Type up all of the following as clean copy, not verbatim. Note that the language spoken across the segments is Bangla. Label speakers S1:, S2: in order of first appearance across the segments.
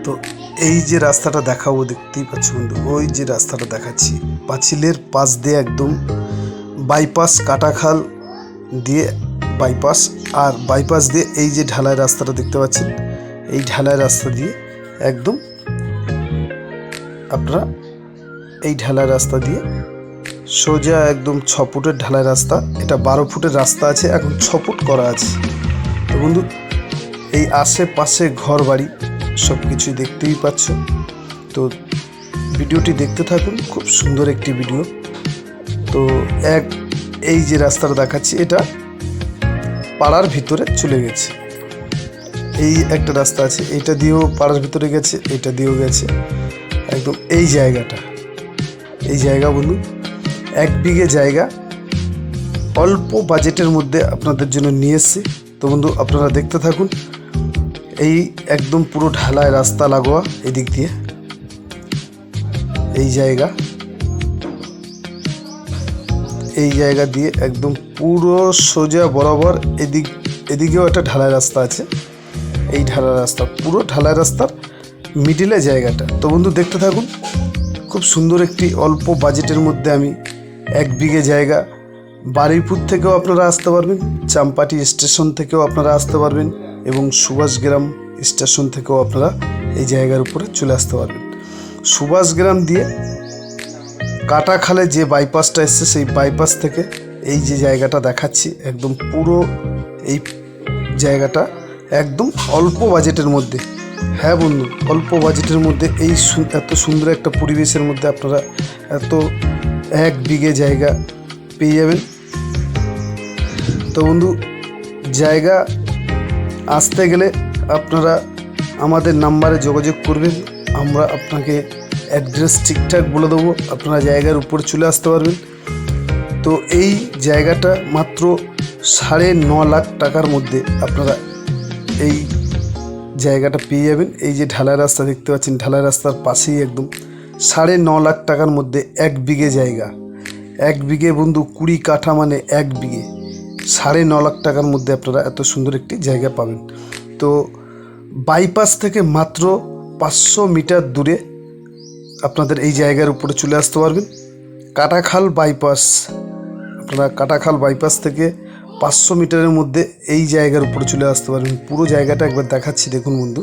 S1: তো এই যে রাস্তাটা দেখাবো দেখতেই পাচ্ছ বন্ধু, ওই যে রাস্তাটা দেখাচ্ছি পাঁচিলের পাশ দিয়ে একদম বাইপাস, কাটাখাল দিয়ে বাইপাস, আর বাইপাস দিয়ে এই যে ঢালাই রাস্তাটা দেখতে পাচ্ছেন, এই ঢালাই রাস্তা দিয়ে একদম আপনারা এই ঢালাই রাস্তা দিয়ে সোজা একদম 6 ফুটের ঢালাই রাস্তা। এটা 12 ফুটের রাস্তা আছে, এখন 6 ফুট করা আছে। তো বন্ধু এই আশেপাশে ঘর বাড়ি সব কিছুই দেখতেই পাচ্ছ। তো ভিডিওটি দেখতে থাকুন, খুব সুন্দর একটি ভিডিও। তো এই যে রাস্তাটা দেখাচ্ছি এটা পাড়ার ভিতরে চলে গেছে। এই একটা রাস্তা আছে, এইটা দিয়েও পাড়ার ভিতরে গেছে, এইটা দিয়েও গেছে একদম এই জায়গাটা। এই জায়গা বন্ধু 1 বিঘে জায়গা, অল্প বাজেটের মধ্যে আপনাদের জন্য নিয়ে এসেছি। তো বন্ধু আপনারা দেখতে থাকুন। এই একদম পুরো ঢালাই রাস্তা লাগোয়া এদিক দিয়ে এই জায়গা দিয়ে একদম পুরো সোজা বরাবর এদিকেও একটা ঢালাই রাস্তা আছে। এই ঢালাই রাস্তা পুরো ঢালাই রাস্তার মিডিলে জায়গাটা। তো বন্ধু দেখতে থাকুন, খুব সুন্দর একটি অল্প বাজেটের মধ্যে আমি 1 বিঘে জায়গা, বারুইপুর থেকেও আপনারা আসতে পারবেন, চাম্পাটি স্টেশন থেকেও আপনারা আসতে পারবেন, এবং সুভাষগ্রাম স্টেশন থেকেও আপনারা এই জায়গার উপরে চলে আসতে পারবেন। সুভাষগ্রাম দিয়ে কাটাখালে যে বাইপাসটা এসছে, সেই বাইপাস থেকে এই যে জায়গাটা দেখাচ্ছি একদম পুরো এই জায়গাটা একদম অল্প বাজেটের মধ্যে। হ্যাঁ বন্ধু, অল্প বাজেটের মধ্যে এই এত সুন্দর একটা পরিবেশের মধ্যে আপনারা এত 1 বিঘে জায়গা পেয়ে যাবেন। তো বন্ধু জায়গা আসতে গেলে আপনারা আমাদের নাম্বারে যোগাযোগ করবেন, আমরা আপনাকে অ্যাড্রেস ঠিকঠাক বলে দেবো, আপনারা জায়গার উপরে চলে আসতে পারবেন। তো এই জায়গাটা মাত্র 9.5 লাখ টাকার মধ্যে আপনারা এই জায়গাটা পেয়ে যাবেন। এই যে ঢালাই রাস্তা দেখতে পাচ্ছেন, ঢালাই রাস্তার পাশেই একদম 9.5 লাখ টাকার মধ্যে 1 বিঘে জায়গা। 1 বিঘে বন্ধু 20 কাঠা মানে 1 বিঘে, 9.5 লাখ টাকার মধ্যে আপনারা এত সুন্দর একটি জায়গা পাবেন। তো বাইপাস থেকে মাত্র 500 মিটার দূরে আপনাদের এই জায়গার উপরে চলে আসতে পারবেন। কাটাখাল বাইপাস, আপনারা কাটাখাল বাইপাস থেকে 500 মিটারের মধ্যে এই জায়গার উপরে চলে আসতে পারবেন। পুরো জায়গাটা একবার দেখাচ্ছি দেখুন বন্ধু,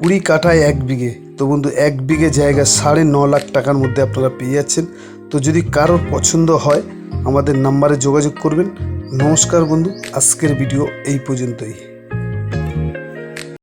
S1: 20 কাঠায় 1 বিঘে। তো বন্ধু 1 বিঘে জায়গা 9.5 লাখ টাকার মধ্যে আপনারা পেয়ে যাচ্ছেন। তো যদি কারোর পছন্দ হয় আমাদের নাম্বারে যোগাযোগ করবেন। নমস্কার বন্ধু, আজকের ভিডিও এই পর্যন্তই।